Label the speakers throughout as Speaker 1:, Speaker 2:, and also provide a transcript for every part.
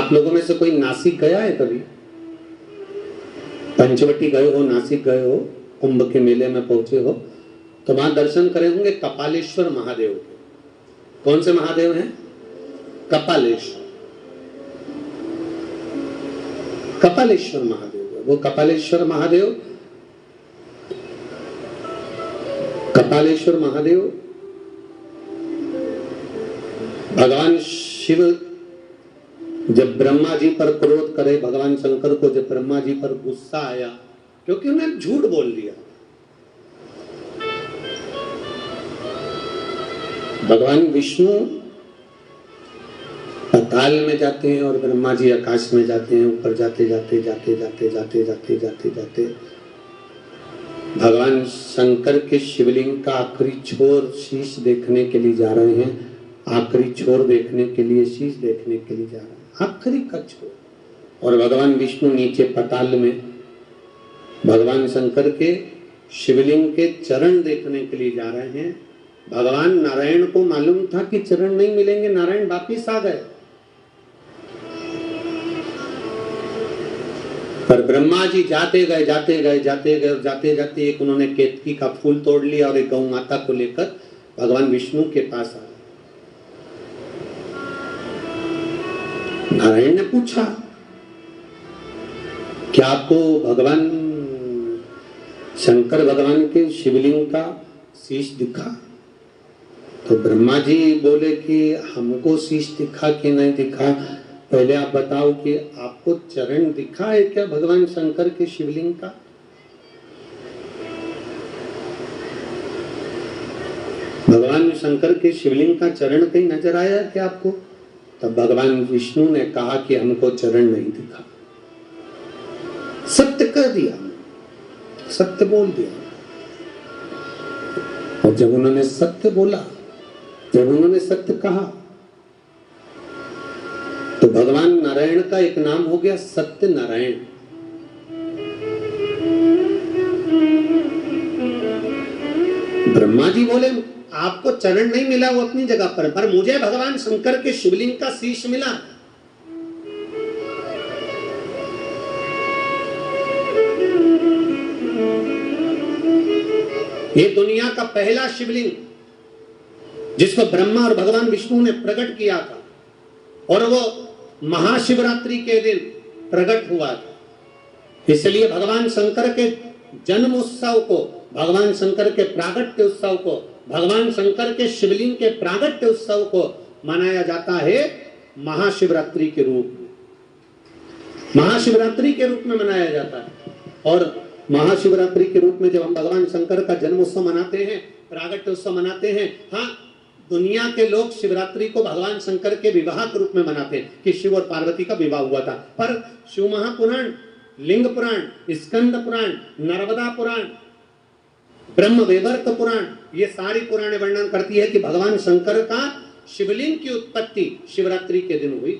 Speaker 1: आप लोगों में से कोई नासिक गया है कभी? पंचवटी गए हो, नासिक गए हो, कुंभ के मेले में पहुंचे हो तो वहां दर्शन करे होंगे कपालेश्वर महादेव के। कौन से महादेव हैं? कपालेश्वर, कपालेश्वर महादेव। वो कपालेश्वर महादेव, कपालेश्वर महादेव भगवान शिव जब ब्रह्मा जी पर क्रोध करे, भगवान शंकर को जब ब्रह्मा जी पर गुस्सा आया क्योंकि उन्हें झूठ बोल दिया, भगवान विष्णु पाताल में जाते हैं और ब्रह्मा जी आकाश में जाते हैं। ऊपर जाते जाते जाते जाते जाते जाते जाते जाते भगवान शंकर के शिवलिंग का आखिरी छोर शीश देखने के लिए जा रहे हैं। आखिरी छोर देखने के लिए, शीश देखने के लिए जा रहे हैं, आखिरी का छोर। और भगवान विष्णु नीचे पाताल में भगवान शंकर के शिवलिंग के चरण देखने के लिए जा रहे हैं। भगवान नारायण को मालूम था कि चरण नहीं मिलेंगे, नारायण वापिस आ गए, पर ब्रह्मा जी जाते गए जाते गए जाते गए और जाते जाते एक उन्होंने केतकी का फूल तोड़ लिया और एक गौ माता को लेकर भगवान विष्णु के पास आ गए। नारायण ने पूछा, क्या आपको भगवान शंकर भगवान के शिवलिंग का शीश दिखा? तो ब्रह्मा जी बोले कि हमको शीश दिखा कि नहीं दिखा, पहले आप बताओ कि आपको चरण दिखा है क्या भगवान शंकर के शिवलिंग का? भगवान शंकर के शिवलिंग का चरण कहीं नजर आया है क्या आपको? तब भगवान विष्णु ने कहा कि हमको चरण नहीं दिखा। सत्य कह दिया, सत्य बोल दिया। और जब उन्होंने सत्य बोला, जब उन्होंने सत्य कहा, तो भगवान नारायण का एक नाम हो गया सत्य नारायण। ब्रह्मा जी बोले आपको चरण नहीं मिला, वो अपनी जगह पर मुझे भगवान शंकर के शिवलिंग का शीश मिला। ये दुनिया का पहला शिवलिंग जिसको ब्रह्मा और भगवान विष्णु ने प्रकट किया था और वो महाशिवरात्रि के दिन प्रकट हुआ था। इसलिए भगवान शंकर के जन्म उत्सव को, भगवान शंकर के प्रागट्य उत्सव को, भगवान शंकर के शिवलिंग के प्रागट्य उत्सव को मनाया जाता है महाशिवरात्रि के रूप में। महाशिवरात्रि के रूप में मनाया जाता है। और महाशिवरात्रि के रूप में जब हम भगवान शंकर का जन्म उत्सव मनाते हैं, प्रागट्य उत्सव मनाते हैं, हाँ, दुनिया के लोग शिवरात्रि को भगवान शंकर के विवाह के रूप में मनाते हैं कि शिव और पार्वती का विवाह हुआ था। पर शिव महापुराण, लिंग पुराण, स्कंद पुराण, नर्मदा पुराण, ब्रह्म वैवर्त पुराण, ये सारी पुराणे वर्णन करती है कि भगवान शंकर का शिवलिंग की उत्पत्ति शिवरात्रि के दिन हुई।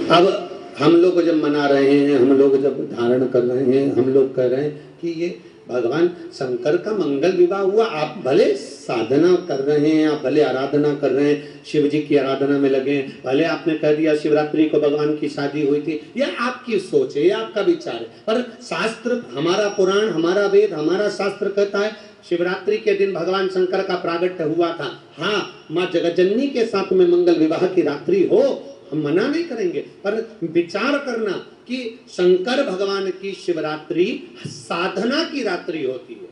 Speaker 1: अब हम लोग जब मना रहे हैं, हम लोग जब धारण कर रहे हैं, हम लोग कह रहे हैं कि ये भगवान शंकर का मंगल विवाह हुआ। आप भले साधना कर रहे हैं, आप भले आराधना कर रहे हैं, शिव जी की आराधना में लगे हैं, भले आपने कह दिया शिवरात्रि को भगवान की शादी हुई थी, यह आपकी सोच है, यह आपका विचार है। पर शास्त्र, हमारा पुराण, हमारा वेद, हमारा शास्त्र कहता है शिवरात्रि के दिन भगवान शंकर का प्रागट्य हुआ था। हाँ, माँ जगज्जननी के साथ में मंगल विवाह की रात्रि हो, हम मना नहीं करेंगे, पर विचार करना कि शंकर भगवान की शिवरात्रि साधना की रात्रि होती है।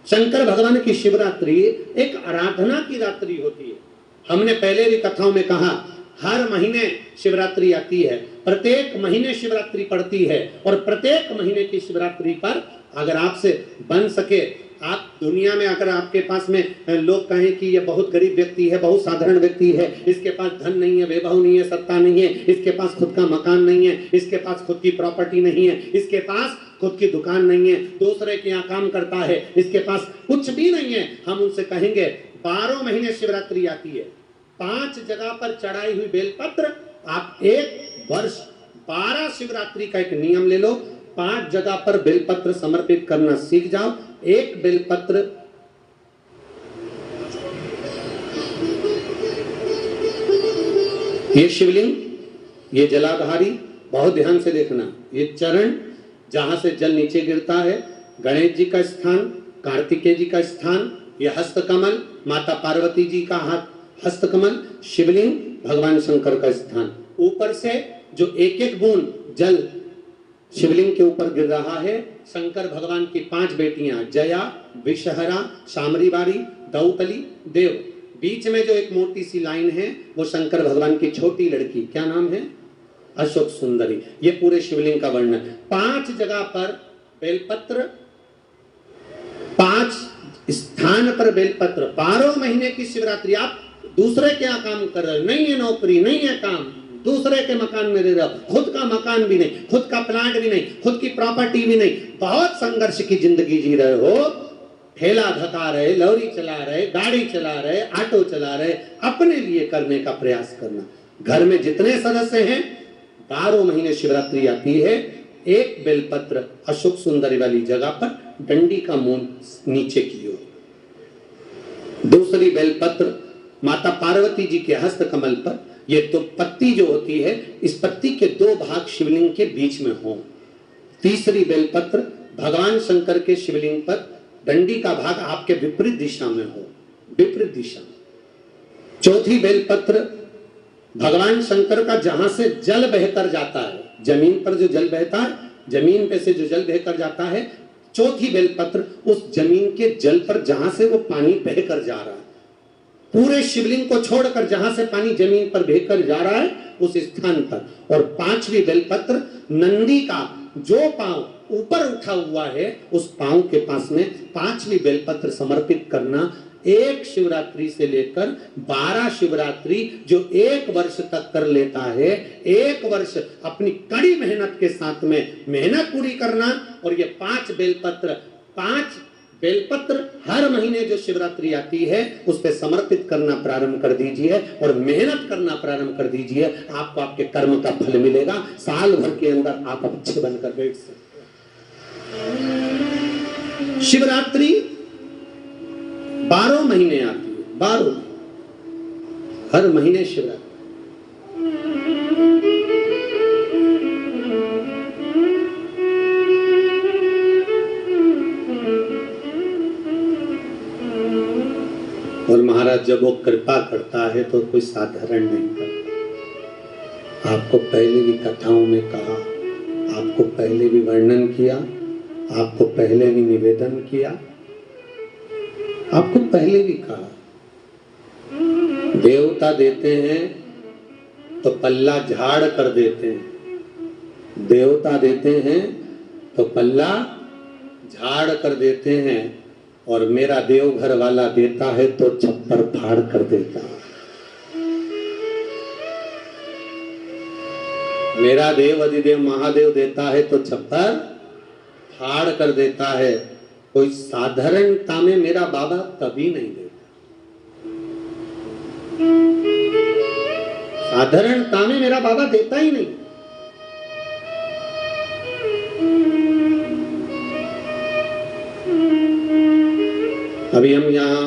Speaker 1: शंकर भगवान की शिवरात्रि एक आराधना की रात्रि होती है। हमने पहले भी कथाओं में कहा, हर महीने शिवरात्रि आती है, प्रत्येक महीने शिवरात्रि पड़ती है, और प्रत्येक महीने की शिवरात्रि पर अगर आपसे बन सके, आप दुनिया में अगर आपके पास में लोग कहें कि ये बहुत गरीब व्यक्ति है, बहुत साधारण व्यक्ति है, इसके पास धन नहीं है, वैभव नहीं है, सत्ता नहीं है, इसके पास खुद का मकान नहीं है, इसके पास खुद की प्रॉपर्टी नहीं है, इसके पास खुद की दुकान नहीं है, दूसरे के यहाँ काम करता है, इसके पास कुछ भी नहीं है, हम उनसे कहेंगे 12 महीने शिवरात्रि आती है, 5 जगह पर चढ़ाई हुई बेलपत्र, आप एक वर्ष 12 शिवरात्रि का एक नियम ले लो, 5 जगह पर बेलपत्र समर्पित करना सीख जाओ। एक बेलपत्र ये शिवलिंग, ये जलाधारी, बहुत ध्यान से देखना, ये चरण जहां से जल नीचे गिरता है, गणेश जी का स्थान, कार्तिकेय जी का स्थान, ये हस्तकमल माता पार्वती जी का हाथ हस्तकमल, शिवलिंग भगवान शंकर का स्थान। ऊपर से जो एक एक बूंद जल शिवलिंग के ऊपर गिर रहा है, शंकर भगवान की 5 बेटियां जया, विषहरा, शामरीबारी, दौतली, देव। बीच में जो एक मोटी सी लाइन है वो शंकर भगवान की छोटी लड़की, क्या नाम है? अशोक सुंदरी। ये पूरे शिवलिंग का वर्णन। 5 जगह पर बेलपत्र, 5 स्थान पर बेलपत्र। 12 महीने की शिवरात्रि। आप दूसरे क्या काम कर रहे हो? नहीं है नौकरी, नहीं है काम, दूसरे के मकान में रह रहे हो, खुद का मकान भी नहीं, खुद का प्लांट भी नहीं, खुद की प्रॉपर्टी भी नहीं, बहुत संघर्ष की जिंदगी जी रहे हो, ठेला धका रहे, लॉरी चला रहे, गाड़ी चला रहे, ऑटो चला रहे, अपने लिए करने का प्रयास करना। घर में जितने सदस्य हैं, 12 महीने शिवरात्रि आती है, एक बेलपत्र अशोक सुंदरी वाली जगह पर डंडी का मूल नीचे की ओर, दूसरी बेलपत्र माता पार्वती जी के हस्त कमल पर। ये तो पत्ती जो होती है, इस पत्ती के 2 भाग शिवलिंग के बीच में हो। तीसरी बेलपत्र भगवान शंकर के शिवलिंग पर डंडी का भाग आपके विपरीत दिशा में हो, विपरीत दिशा। चौथी बेलपत्र भगवान शंकर का जहां से जल बहकर जाता है, जमीन पर जो जल बहता है, जमीन पे से जो जल बहकर जाता है, चौथी बेलपत्र उस जमीन के जल पर जहां से वो पानी बहकर जा रहा है, पूरे शिवलिंग को छोड़कर जहां से पानी जमीन पर बहकर जा रहा है उस स्थान पर। और 5वीं बेलपत्र नंदी का जो पांव ऊपर उठा हुआ है उस पांव के पास में 5वीं बेलपत्र समर्पित करना। एक शिवरात्रि से लेकर 12 शिवरात्रि जो 1 वर्ष तक कर लेता है, 1 वर्ष अपनी कड़ी मेहनत के साथ में मेहनत पूरी करना। और ये 5 बेलपत्र हर महीने जो शिवरात्रि आती है उस पे समर्पित करना प्रारंभ कर दीजिए और मेहनत करना प्रारंभ कर दीजिए। आपको आपके कर्म का फल मिलेगा। साल भर के अंदर आप अच्छे बनकर बैठ सकते हैं। शिवरात्रि 12 महीने आती है, 12 हर महीने शिवरात्रि। और महाराज जब वो कृपा करता है तो कोई साधारण नहीं करता। आपको पहले भी कथाओं में कहा, आपको पहले भी वर्णन किया, आपको पहले भी निवेदन किया, आपको पहले भी कहा, देवता देते हैं तो पल्ला झाड़ कर देते हैं, देवता देते हैं तो पल्ला झाड़ कर देते हैं, और मेरा देवघर वाला देता है तो छप्पर फाड़ कर देता है। मेरा देव अधिदेव महादेव देता है तो छप्पर फाड़ कर देता है। कोई साधारणता में मेरा बाबा कभी नहीं देता, साधारणता में मेरा बाबा देता ही नहीं। अभी हम यहाँ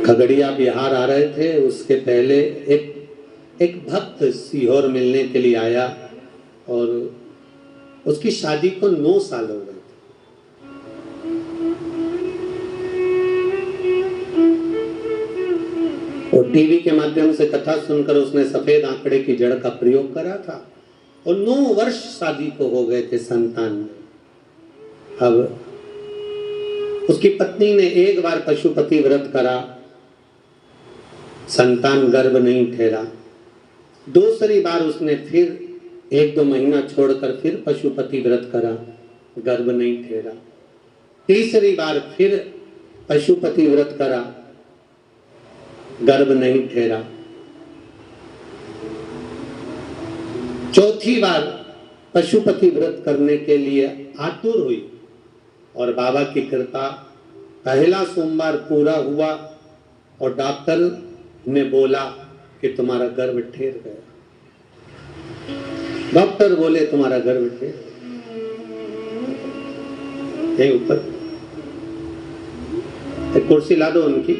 Speaker 1: खगड़िया बिहार आ रहे थे, उसके पहले एक भक्त सीहोर मिलने के लिए आया और उसकी शादी को 9 साल हो गए थे। और टीवी के माध्यम से कथा सुनकर उसने सफेद आंकड़े की जड़ का प्रयोग करा था और 9 वर्ष शादी को हो गए थे, संतान में। अब उसकी पत्नी ने एक बार पशुपति व्रत करा, संतान गर्भ नहीं ठहरा। दूसरी बार उसने फिर 1-2 महीना छोड़कर फिर पशुपति व्रत करा, गर्भ नहीं ठहरा। तीसरी बार फिर पशुपति व्रत करा, गर्भ नहीं ठहरा। चौथी बार पशुपति व्रत करने के लिए आतुर हुई और बाबा की कृपा, पहला सोमवार पूरा हुआ और डॉक्टर ने बोला कि तुम्हारा गर्भ ठहर गया। डॉक्टर बोले तुम्हारा गर्भ ठहर, यही ऊपर एक कुर्सी ला दो उनकी।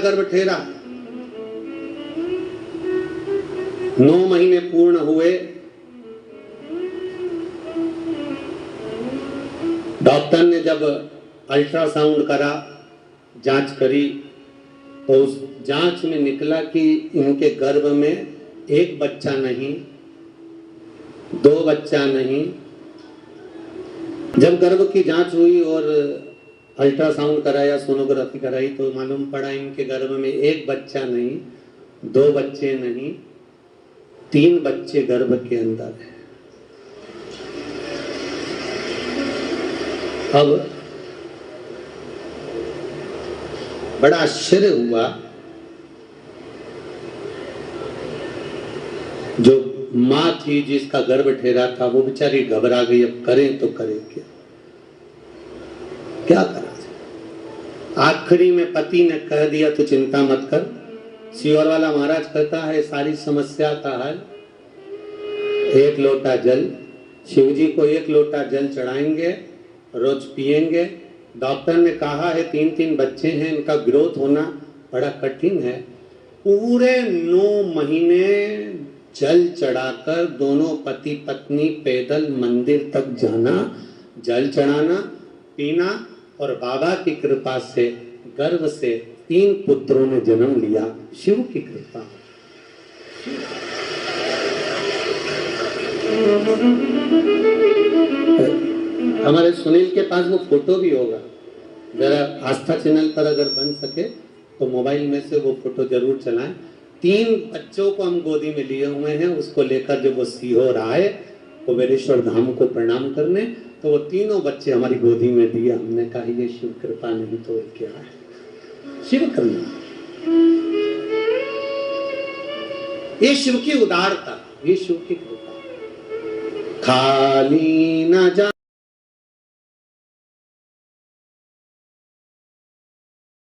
Speaker 1: गर्भ ठहरा, 9 महीने पूर्ण हुए, डॉक्टर ने जब अल्ट्रासाउंड करा, जांच करी, तो उस जांच में निकला कि इनके गर्भ में एक बच्चा नहीं, 2 बच्चा नहीं। जब गर्भ की जांच हुई और अल्ट्रासाउंड कराया, सोनोग्राफी कराई, तो मालूम पड़ा इनके गर्भ में एक बच्चा नहीं, 2 बच्चे नहीं, 3 बच्चे गर्भ के अंदर है। अब बड़ा आश्चर्य हुआ, जो माँ थी जिसका गर्भ ठहरा था वो बेचारी घबरा गई, अब करें तो करें क्या, क्या करा जाए। आखिरी में पति ने कह दिया तो चिंता मत कर, सियोर वाला महाराज कहता है सारी समस्या का हल 1 लोटा जल, शिव जी को 1 लोटा जल चढ़ाएंगे, रोज पिएंगे। डॉक्टर ने कहा है 3-3 बच्चे हैं, इनका ग्रोथ होना बड़ा कठिन है। पूरे 9 महीने जल चढ़ाकर दोनों पति पत्नी पैदल मंदिर तक जाना, जल चढ़ाना, पीना, और बाबा की कृपा से गर्भ से 3 पुत्रों ने जन्म लिया, शिव की कृपा। हमारे सुनील के पास वो फोटो भी होगा, जरा आस्था चैनल पर अगर बन सके तो मोबाइल में से वो फोटो जरूर चलाएं। 3 बच्चों को हम गोदी में लिए हुए हैं, उसको लेकर जब वो सीहोर आए कुबेरेश्वर धाम को प्रणाम करने, तो वो तीनों बच्चे हमारी गोदी में दिए। हमने कहा ये शिव कृपा नहीं तो क्या है, शिव करना, ये शिव की उदारता, ये शिव की कृपा। खाली न जा